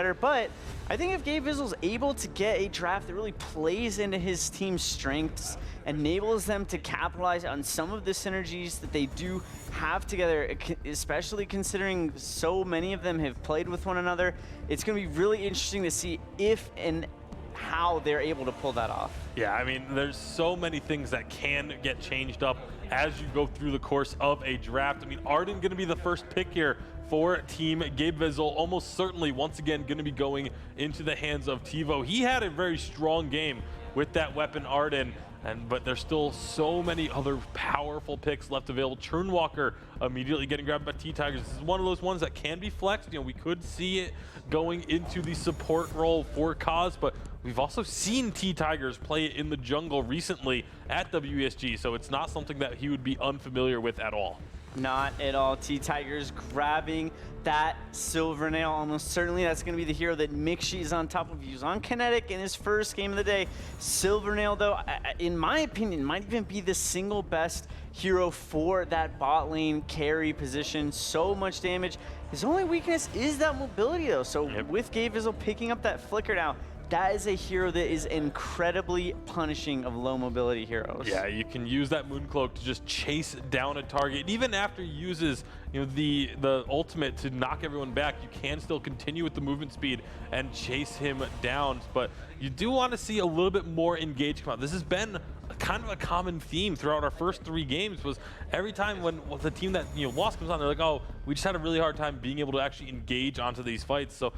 better. But I think if Gabevizzle's able to get a draft that really plays into his team's strengths, enables them to capitalize on some of the synergies that they do have together, especially considering so many of them have played with one another, it's going to be really interesting to see if and how they're able to pull that off. Yeah, I mean, there's so many things that can get changed up as you go through the course of a draft. I mean, Arden going to be the first pick here for Team Gabevizzle, almost certainly once again going to be going into the hands of TiVo. He had a very strong game with that weapon Arden, but there's still so many other powerful picks left available. Churnwalker immediately getting grabbed by TTigers. This is one of those ones that can be flexed. You know, we could see it going into the support role for Kaz, but we've also seen TTigers play it in the jungle recently at WESG, so it's not something that he would be unfamiliar with at all. Not at all. TTigers grabbing that Silvernail. Almost certainly that's going to be the hero that Mixi is on top of. He was on Kinetic in his first game of the day. Silvernail, though, in my opinion, might even be the single best hero for that bot lane carry position. So much damage. His only weakness is that mobility, though. So with Gabevizzle picking up that flicker now, that is a hero that is incredibly punishing of low mobility heroes. Yeah, you can use that Mooncloak to just chase down a target. Even after he uses, you know, the ultimate to knock everyone back, you can still continue with the movement speed and chase him down. But you do want to see a little bit more engage come out. This has been kind of a common theme throughout our first 3 games, was every time when the team that lost comes on, they're like, oh, we just had a really hard time being able to actually engage onto these fights. So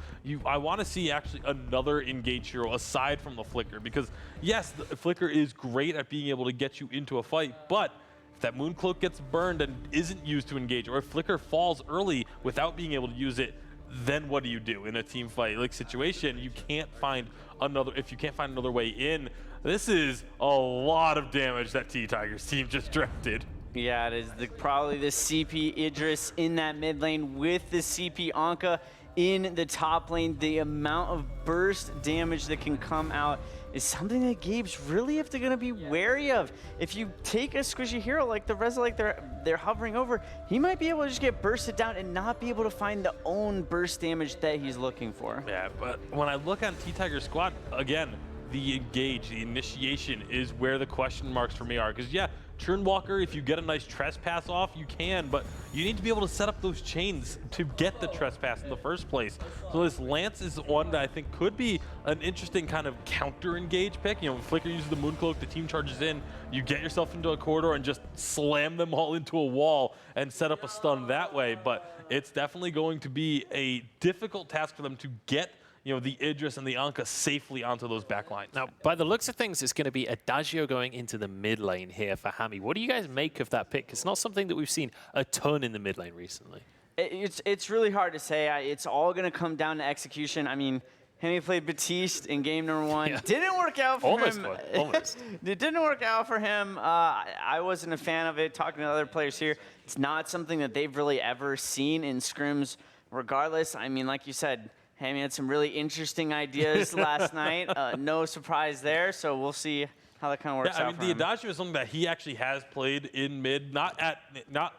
I want to see actually another engage hero aside from the Flicker, because yes, the Flicker is great at being able to get you into a fight, but if that Mooncloak gets burned and isn't used to engage, or if Flicker falls early without being able to use it, then what do you do in a team fight like situation? You can't find another, if you can't find another way in. This is a lot of damage that TTigers team just drafted. Yeah, it is probably the CP Idris in that mid lane with the CP Anka in the top lane. The amount of burst damage that can come out is something that Gabe's really have to gonna be wary of. If you take a squishy hero like the Reza, like they're hovering over, he might be able to just get bursted down and not be able to find the own burst damage that he's looking for. Yeah, but when I look on TTigers squad, again, the engage, the initiation is where the question marks for me are. Because yeah, Churnwalker, if you get a nice trespass off, you can, but you need to be able to set up those chains to get the trespass in the first place. So this Lance is one that I think could be an interesting kind of counter-engage pick. You know, Flicker uses the Mooncloak, the team charges in, you get yourself into a corridor and just slam them all into a wall and set up a stun that way. But it's definitely going to be a difficult task for them to get the Idris and the Anka safely onto those back lines. Now, by the looks of things, it's going to be Adagio going into the mid lane here for Hammy. What do you guys make of that pick? It's not something that we've seen a ton in the mid lane recently. It's really hard to say. It's all going to come down to execution. I mean, Hammy played Batiste in game number 1. Yeah. Didn't work out for him. Almost. It didn't work out for him. I wasn't a fan of it. Talking to other players here, it's not something that they've really ever seen in scrims. Regardless, I mean, like you said, Hammy had some really interesting ideas last night. No surprise there, so we'll see how that kind of works out. I mean, the Adagio is something that he actually has played in mid, not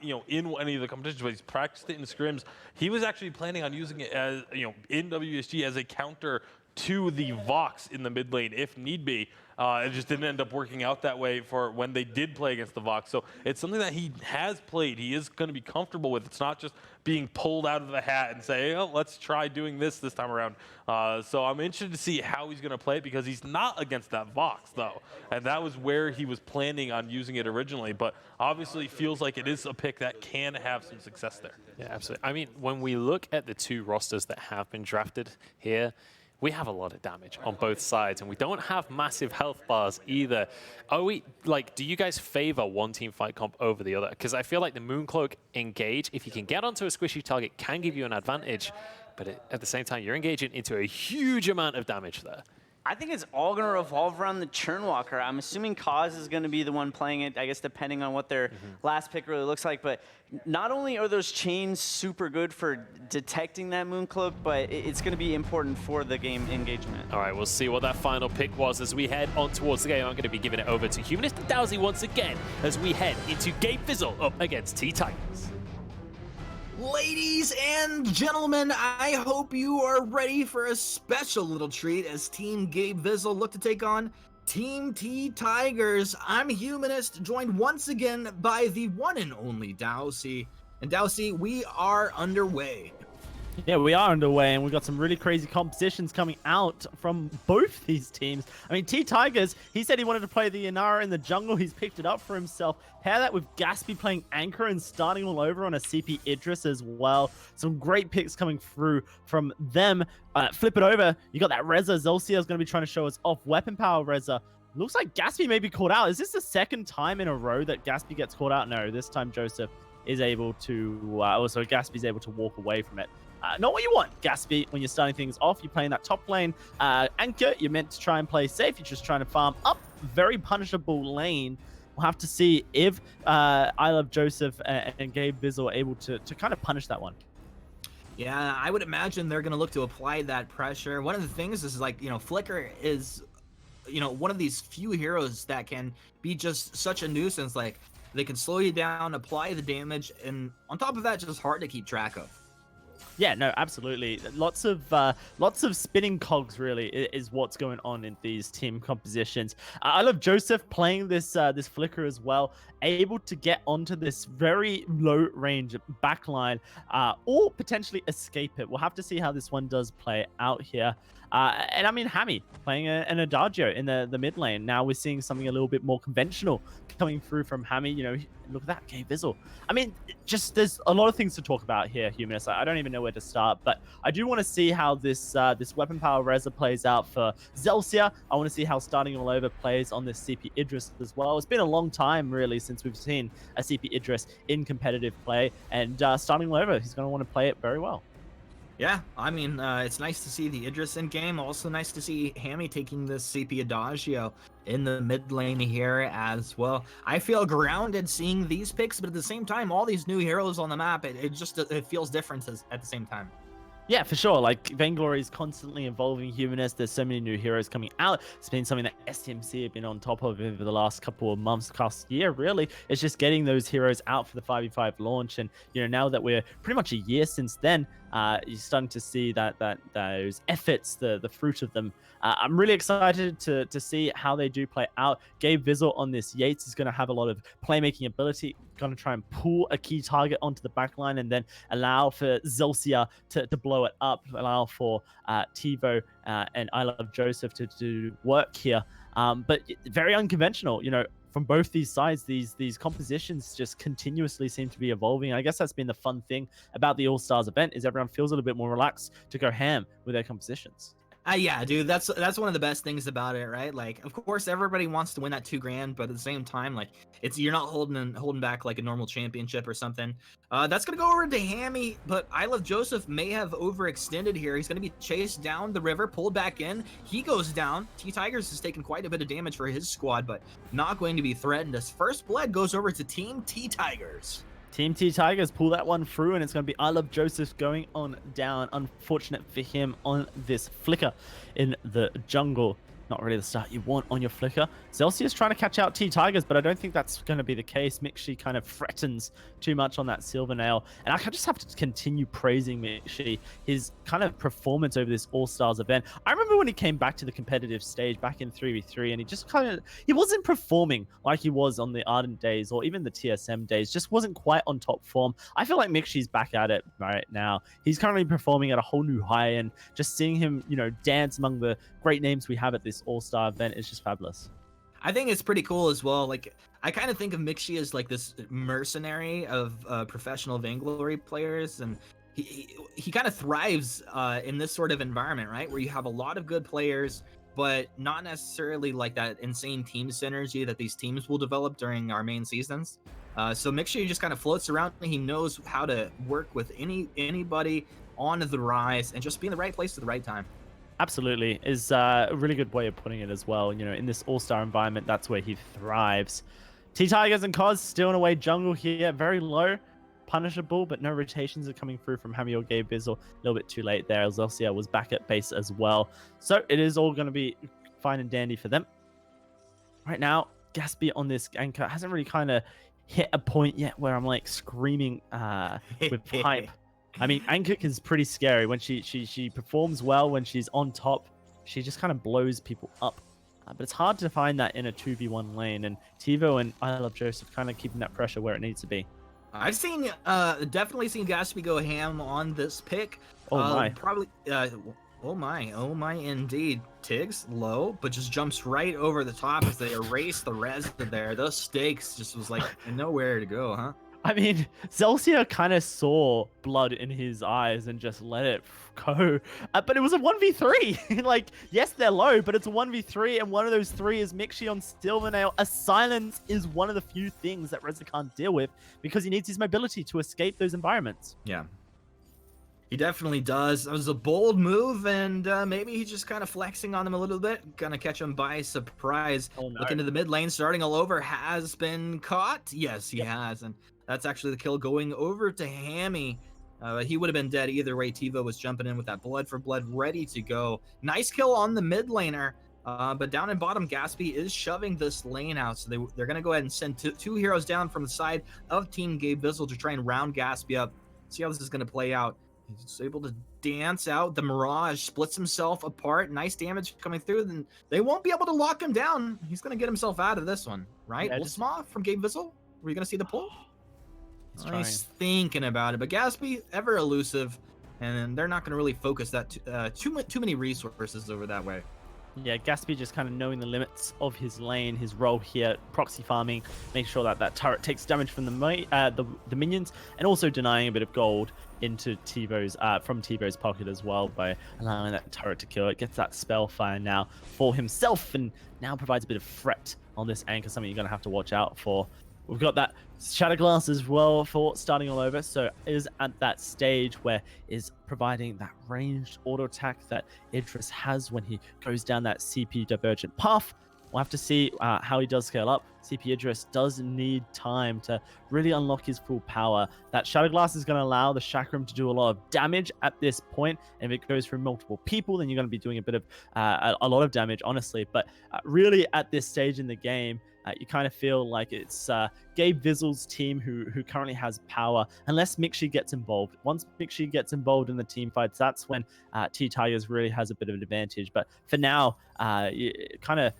in any of the competitions, but he's practiced it in scrims. He was actually planning on using it as in WSG as a counter to the Vox in the mid lane if need be. It just didn't end up working out that way for when they did play against the Vox. So it's something that he has played. He is going to be comfortable with. It's not just being pulled out of the hat and say, oh, let's try doing this time around. So I'm interested to see how he's going to play it, because he's not against that Vox, though. And that was where he was planning on using it originally. But obviously feels like it is a pick that can have some success there. Yeah, absolutely. I mean, when we look at the 2 rosters that have been drafted here, we have a lot of damage on both sides, and we don't have massive health bars either. Do you guys favor one team fight comp over the other? Because I feel like the Mooncloak engage, if you can get onto a squishy target, can give you an advantage, but at the same time, you're engaging into a huge amount of damage there. I think it's all going to revolve around the Churnwalker. I'm assuming Kaz is going to be the one playing it, I guess, depending on what their last pick really looks like. But not only are those chains super good for detecting that Mooncloak, but it's going to be important for the game engagement. All right, we'll see what that final pick was as we head on towards the game. I'm going to be giving it over to Humanist and Dowsy once again as we head into Gabevizzle up against TTigers. Ladies and gentlemen, I hope you are ready for a special little treat as Team Gabevizzle look to take on Team TTigers. I'm Humanist, joined once again by the one and only Dowsey. And Dowsey, we are underway. Yeah, we are underway, and we've got some really crazy compositions coming out from both these teams. I mean, TTigers, he said he wanted to play the Inara in the jungle. He's picked it up for himself. Pair that with Gaspy playing Anchor and starting all over on a CP Idris as well. Some great picks coming through from them. Flip it over. You got that Reza. Zelcia is going to be trying to show us off weapon power Reza. Looks like Gaspy may be caught out. Is this the second time in a row that Gaspy gets caught out? No, this time Joseph is able to, also Gaspy's able to walk away from it. Not what you want, Gaspy, when you're starting things off. You're playing that top lane Anchor. You're meant to try and play safe. You're just trying to farm up. Very punishable lane. We'll have to see if I Love Joseph and Gabevizzle are able to kind of punish that one. Yeah, I would imagine they're going to look to apply that pressure. One of the things is, like, Flicker is, one of these few heroes that can be just such a nuisance. Like, they can slow you down, apply the damage, and on top of that, just hard to keep track of. Yeah, no, absolutely. Lots of spinning cogs really is what's going on in these team compositions. I love Joseph playing this flicker as well, able to get onto this very low range backline, or potentially escape it. We'll have to see how this one does play out here. And I mean, Hammy playing an Adagio in the mid lane. Now we're seeing something a little bit more conventional coming through from Hammy. Look at that, Gabevizzle. I mean, just there's a lot of things to talk about here, Humanist. I don't even know where to start, but I do want to see how this weapon power Reza plays out for Zelcia. I want to see how starting all over plays on this CP Idris as well. It's been a long time, really, since we've seen a CP Idris in competitive play, and starting all over, he's going to want to play it very well. Yeah, I mean, it's nice to see the Idris in game. Also nice to see Hammy taking this CP Adagio in the mid lane here as well. I feel grounded seeing these picks, but at the same time, all these new heroes on the map, it feels different at the same time. Yeah, for sure. Like, Vainglory is constantly evolving Humanist. There's so many new heroes coming out. It's been something that STMC have been on top of over the last couple of months, past year, really. It's just getting those heroes out for the 5v5 launch. And, now that we're pretty much a year since then, you're starting to see that those efforts, the fruit of them. I'm really excited to see how they do play out. Gabevizzle on this Yates is going to have a lot of playmaking ability, going to try and pull a key target onto the backline and then allow for Zelcia to blow it up, allow for Tivo and I Love Joseph to do work here. But very unconventional, from both these sides. These compositions just continuously seem to be evolving. I guess that's been the fun thing about the All-Stars event, is everyone feels a little bit more relaxed to go ham with their compositions. Yeah, dude, that's one of the best things about it, right? Like, of course, everybody wants to win that $2,000, but at the same time, like, you're not holding back like a normal championship or something. That's gonna go over to Hammy, but I Love Joseph may have overextended here. He's gonna be chased down the river, pulled back in. He goes down. TTigers has taken quite a bit of damage for his squad, but not going to be threatened. As first blood goes over to Team TTigers. Team TTigers pull that one through, and it's going to be I Love Joseph going on down. Unfortunate for him on this flicker in the jungle. Not really the start you want on your flicker. Zelcia is trying to catch out TTigers, but I don't think that's going to be the case. Mixi kind of threatens too much on that Silver Nail, and I just have to continue praising Mixi, his kind of performance over this All-Stars event. I remember when he came back to the competitive stage back in 3v3, and he wasn't performing like he was on the Ardent days or even the TSM days. Just wasn't quite on top form. I feel like Mixi's back at it right now. He's currently performing at a whole new high, and just seeing him, dance among the great names we have at this All-Star event is just fabulous. I think it's pretty cool as well. Like, I kind of think of Mixi as like this mercenary of professional Vainglory players, and he kind of thrives in this sort of environment, right? Where you have a lot of good players, but not necessarily like that insane team synergy that these teams will develop during our main seasons. So Mixi just kind of floats around. He knows how to work with anybody on the rise and just be in the right place at the right time. Absolutely, is a really good way of putting it as well. In this All-Star environment, that's where he thrives. TTigers and Cos still in away jungle here, very low, punishable, but no rotations are coming through from Hammy or Gabevizzle. A little bit too late there. Zelcia was back at base as well, so it is all going to be fine and dandy for them. Right now, Gaspy on this Anchor hasn't really hit a point yet where I'm like screaming with hype. I mean, Ankuk is pretty scary. When she performs well, when she's on top, she just kind of blows people up. But it's hard to find that in a 2v1 lane, and TiVo and I Love Joseph kind of keeping that pressure where it needs to be. I've seen, definitely seen Gatsby go ham on this pick. Oh my. Probably, oh my indeed. Tiggs low, but just jumps right over the top as they erase the res there. Those stakes just was like nowhere to go, huh? I mean, Zelsier kind of saw blood in his eyes and just let it go. But it was a 1v3. Like, yes, they're low, but it's a 1v3, and one of those three is Mixi on Silvernail. A silence is one of the few things that Reza can't deal with because he needs his mobility to escape those environments. Yeah. He definitely does. It was a bold move, and maybe he's just kind of flexing on them a little bit, gonna catch him by surprise. Oh, no. Look into the mid lane, starting all over, has been caught. Yes, he has, and that's actually the kill going over to Hammy. He would have been dead either way. TiVo was jumping in with that blood for blood ready to go. Nice kill on the mid laner, but down in bottom, Gatsby is shoving this lane out, so they're gonna go ahead and send two heroes down from the side of Team Gabevizzle to try and round Gatsby up. See how this is gonna play out. He's able to dance out. The Mirage splits himself apart. Nice damage coming through. Then they won't be able to lock him down. He's going to get himself out of this one, right? Yeah, Wolfsmaw from Gabevizzle? Were you going to see the pull? He's Nice thinking about it. But Gatsby, ever elusive, and they're not going to really focus that too many resources over that way. Yeah, Gatsby just kind of knowing the limits of his lane, his role here, proxy farming, make sure that that turret takes damage from the minions, and also denying a bit of gold into TiVo's from TiVo's pocket as well by allowing that turret to kill it. Gets that spellfire now for himself, and now provides a bit of threat on this anchor, something you're going to have to watch out for. We've got that Shadow Glass as well for starting all over, so is at that stage where is providing that ranged auto attack that Idris has when he goes down that CP divergent path. We'll have to see how he does scale up. CP Idris does need time to really unlock his full power. That Shadow Glass is going to allow the Chakram to do a lot of damage at this point, and if it goes through multiple people, then you're going to be doing a bit of a lot of damage, honestly. But really, at this stage in the game, you kind of feel like it's Gabevizzle's team who currently has power, unless Mixi gets involved. Once Mixi gets involved in the team fights, that's when TTigers really has a bit of an advantage. But for now, kind of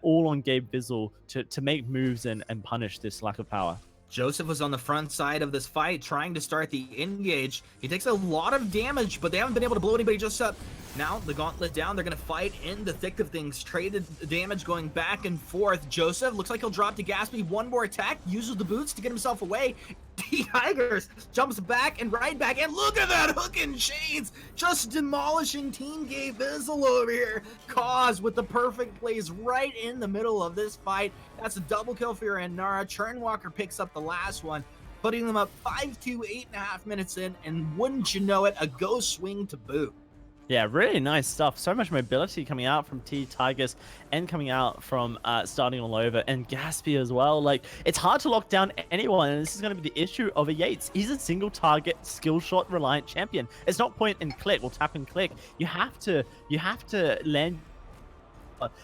all on Gabevizzle to make moves and punish this lack of power. Joseph was on the front side of this fight trying to start the engage. He takes a lot of damage, but they haven't been able to blow anybody just up. Now the gauntlet down, they're going to fight in the thick of things. Traded damage going back and forth. Joseph looks like he'll drop to Gatsby. One more attack, uses the boots to get himself away. TTigers jumps back and right back, and look at that hook and chains, just demolishing Team Gabevizzle over here. Cause with the perfect plays right in the middle of this fight. That's a double kill for your Nara. Churnwalker picks up the last one, putting them up 5-2, 8.5 minutes in, and wouldn't you know it, a ghost swing to boot. Yeah, really nice stuff. So much mobility coming out from TTigers and coming out from starting all over, and Gatsby as well. Like, it's hard to lock down anyone, and this is going to be the issue of a Yates. He's a single target, skill shot reliant champion. It's not point and click or tap and click. You have to land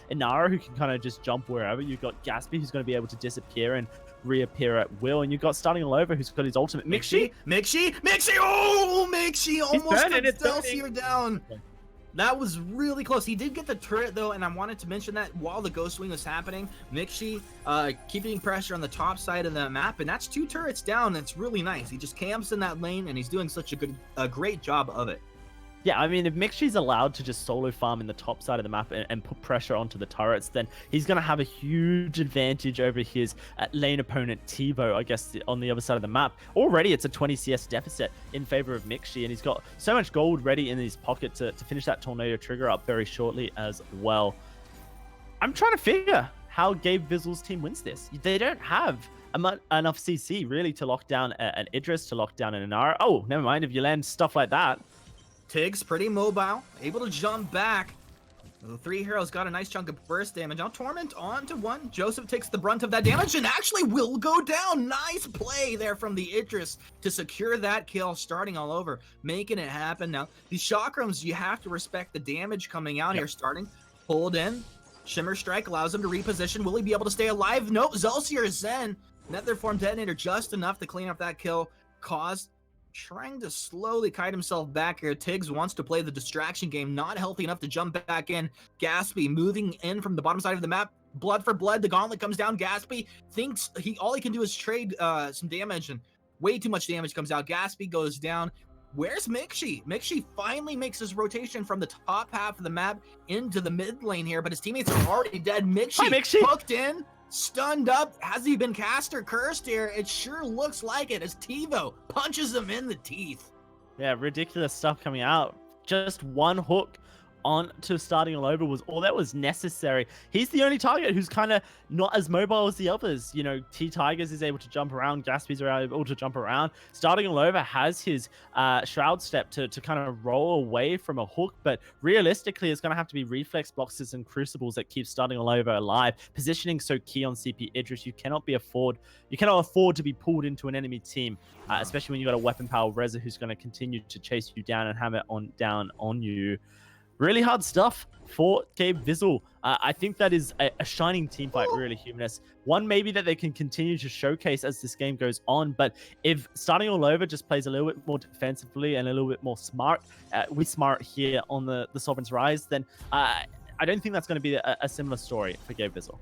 Inara, who can kind of just jump wherever. You've got Gatsby, who's going to be able to disappear and reappear at will, and you've got starting all over, who's got his ultimate. Mixi! Oh, Mixi almost puts Zelsier down. That was really close. He did get the turret though, and I wanted to mention that while the ghost swing was happening, Mixi keeping pressure on the top side of the map, and that's 2 turrets down. That's really nice. He just camps in that lane, and he's doing such a great job of it. Yeah, I mean, if Mixi's allowed to just solo farm in the top side of the map and put pressure onto the turrets, then he's going to have a huge advantage over his lane opponent, TiVo, I guess, on the other side of the map. Already, it's a 20 CS deficit in favor of Mixi, and he's got so much gold ready in his pocket to finish that Tornado trigger up very shortly as well. I'm trying to figure how Gabevizzle's team wins this. They don't have enough CC, really, to lock down an Idris, to lock down an Inara. Oh, never mind, if you land stuff like that. Tiggs pretty mobile, able to jump back. The 3 heroes got a nice chunk of burst damage. Now Torment onto 1. Joseph takes the brunt of that damage and actually will go down. Nice play there from the Idris to secure that kill, starting all over, making it happen. Now, these Chakrams, you have to respect the damage coming out here, starting, pulled in. Shimmer Strike allows him to reposition. Will he be able to stay alive? Nope, Zelsier Zen Nether form detonator just enough to clean up that kill. Cause trying to slowly kite himself back here. Tiggs wants to play the distraction game, not healthy enough to jump back in. Gaspy moving in from the bottom side of the map. Blood for blood, the gauntlet comes down. Gaspy thinks all he can do is trade some damage, and way too much damage comes out. Gaspy goes down. Where's Mixi? Mixi finally makes his rotation from the top half of the map into the mid lane here, but his teammates are already dead. Mixi hooked in, stunned up. Has he been cast or cursed here? It sure looks like it as TiVo punches him in the teeth. Yeah, ridiculous stuff coming out. Just one hook on to starting all over was all that was necessary. He's the only target who's kind of not as mobile as the others. You know, TTigers is able to jump around, Gaspy's are able to jump around. Starting all over has his shroud step to kind of roll away from a hook, but realistically it's going to have to be reflex boxes and crucibles that keep starting all over alive. Positioning so key on TTigers. You cannot afford to be pulled into an enemy team, especially when you got a weapon power Reza who's going to continue to chase you down and hammer down on you. Really hard stuff for Gabevizzle. I think that is a shining team fight, really, Humanist. One maybe that they can continue to showcase as this game goes on, but if starting all over just plays a little bit more defensively and a little bit more smart, here on the Sovereign's Rise, then I don't think that's going to be a similar story for Gabevizzle.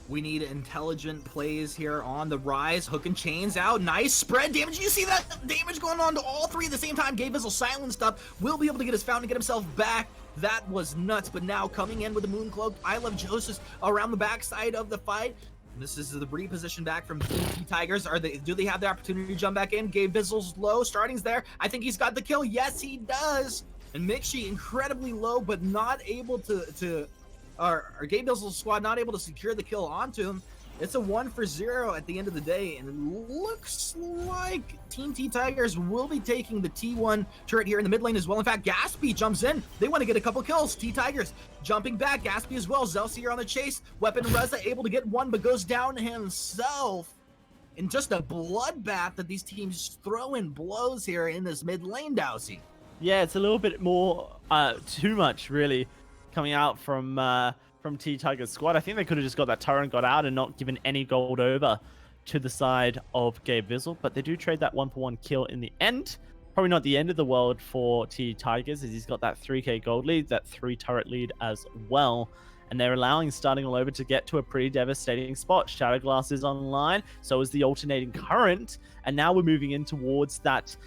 We need intelligent plays here on the Rise. Hooking chains out. Nice spread damage. You see that damage going on to all three at the same time. Gabevizzle silenced up. Will be able to get his fountain, get himself back. That was nuts. But now coming in with the Moon Cloak, I Love Joseph around the backside of the fight. This is the reposition back from TTigers. Do they have the opportunity to jump back in? Gabevizzle's low. Starting's there. I think he's got the kill. Yes, he does. And Mixi incredibly low, but not able to Gabevizzle's squad not able to secure the kill onto him. It's a 1-for-0 at the end of the day, and it looks like Team TTigers will be taking the T1 turret here in the mid lane as well. In fact, Gaspy jumps in. They want to get a couple kills. TTigers jumping back. Gaspy as well. Zelsier on the chase. Weapon Reza able to get one, but goes down himself. In just a bloodbath that these teams throw in blows here in this mid lane, Dowsy. Yeah, it's a little bit more, too much, really, coming out from TTigers' squad. I think they could have just got that turret and got out and not given any gold over to the side of Gabevizzle, but they do trade that 1-for-1 kill in the end. Probably not the end of the world for TTigers, as he's got that 3k gold lead, that 3 turret lead as well. And they're allowing starting all over to get to a pretty devastating spot. Shatterglass is online, so is the alternating current, and now we're moving in towards that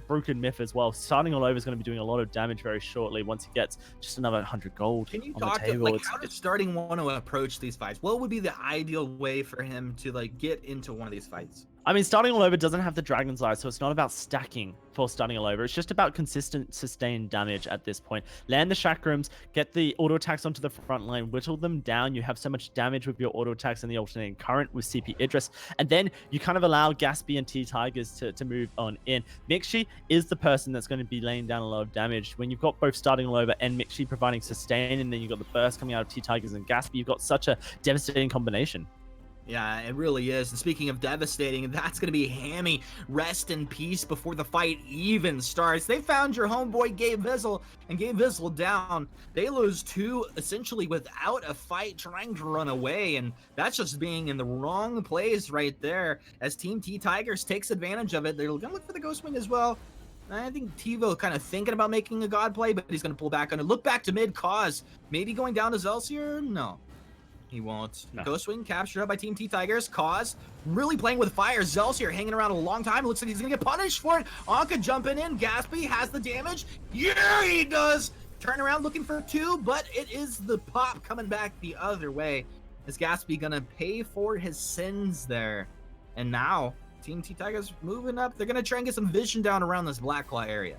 broken myth as well. Starting all over is going to be doing a lot of damage very shortly once he gets just another 100 gold. Can you on talk the table. how does starting want to approach these fights? What would be the ideal way for him to get into one of these fights? I mean, starting all over doesn't have the Dragon's Eye, so it's not about stacking for starting all over. It's just about consistent, sustained damage at this point. Land the chakrams, get the auto attacks onto the front line, whittle them down. You have so much damage with your auto attacks and the alternating current with CP Idris, and then you kind of allow Gaspy and TTigers to move on in. Mixi is the person that's going to be laying down a lot of damage. When you've got both starting all over and Mixi providing sustain, and then you've got the burst coming out of TTigers and Gaspy, you've got such a devastating combination. Yeah, it really is. And speaking of devastating, that's going to be Hammy. Rest in peace before the fight even starts. They found your homeboy Gabevizzle, and Gabevizzle down. They lose 2 essentially without a fight, trying to run away, and that's just being in the wrong place right there. As Team TTigers takes advantage of it, they're going to look for the Ghost Wing as well. I think TiVo kind of thinking about making a god play, but he's going to pull back on it. Look back to mid. Cause maybe going down to Zelsier? No. He won't. No. Ghostwing captured up by Team TTigers. Cause really playing with fire. Zelsier hanging around a long time. It looks like he's gonna get punished for it. Anka jumping in. Gaspy has the damage. Yeah, he does. Turn around looking for 2, but it is the pop coming back the other way. Is Gaspy gonna pay for his sins there? And now Team TTigers moving up. They're gonna try and get some vision down around this Blackclaw area.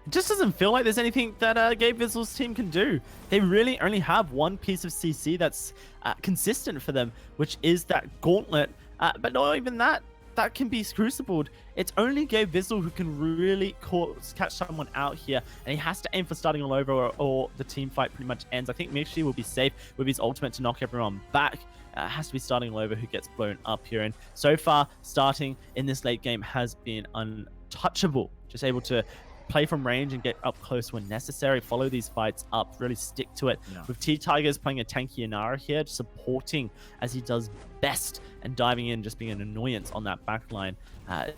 It just doesn't feel like there's anything that Gabevizzle's team can do. They really only have one piece of CC that's consistent for them, which is that gauntlet. But not even that. That can be crucibled. It's only Gabevizzle who can really catch someone out here, and he has to aim for starting all over, or the team fight pretty much ends. I think Mixi will be safe with his ultimate to knock everyone back. It has to be starting all over who gets blown up here, and so far starting in this late game has been untouchable. Just able to play from range and get up close when necessary, follow these fights up, really stick to it. Yeah. With TTigers playing a tanky Inara here, supporting as he does best and diving in, just being an annoyance on that back line.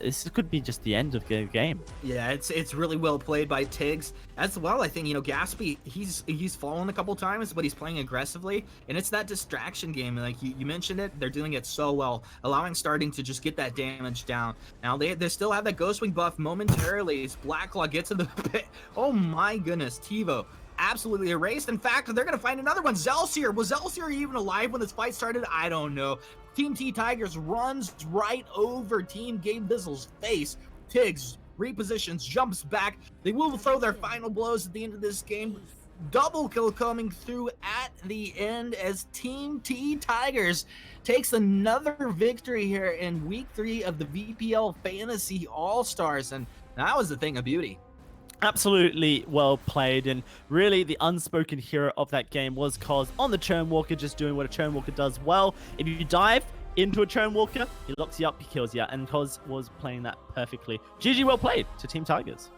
This could be just the end of the game. Yeah, it's really well played by Tiggs as well. I think, you know, Gaspy, he's fallen a couple times, but he's playing aggressively, and it's that distraction game. Like you mentioned it, they're doing it so well, allowing Starting to just get that damage down. Now they still have that Ghostwing buff momentarily as Blacklaw gets in the pit. Oh my goodness, TiVo absolutely erased. In fact, they're gonna find another one. Zelsier, was Zelsier even alive when this fight started? I don't know. Team TTigers runs right over Team Gabevizzle's face. Tiggs repositions, jumps back. They will throw their final blows at the end of this game. Double kill coming through at the end as Team TTigers takes another victory here in week 3 of the VPL Fantasy All-Stars, and that was a thing of beauty. Absolutely well played, and really the unspoken hero of that game was Cos on the Churnwalker, just doing what a Churnwalker does well. If you dive into a Churnwalker, he locks you up, he kills you, and Cos was playing that perfectly. GG, well played to Team Tigers.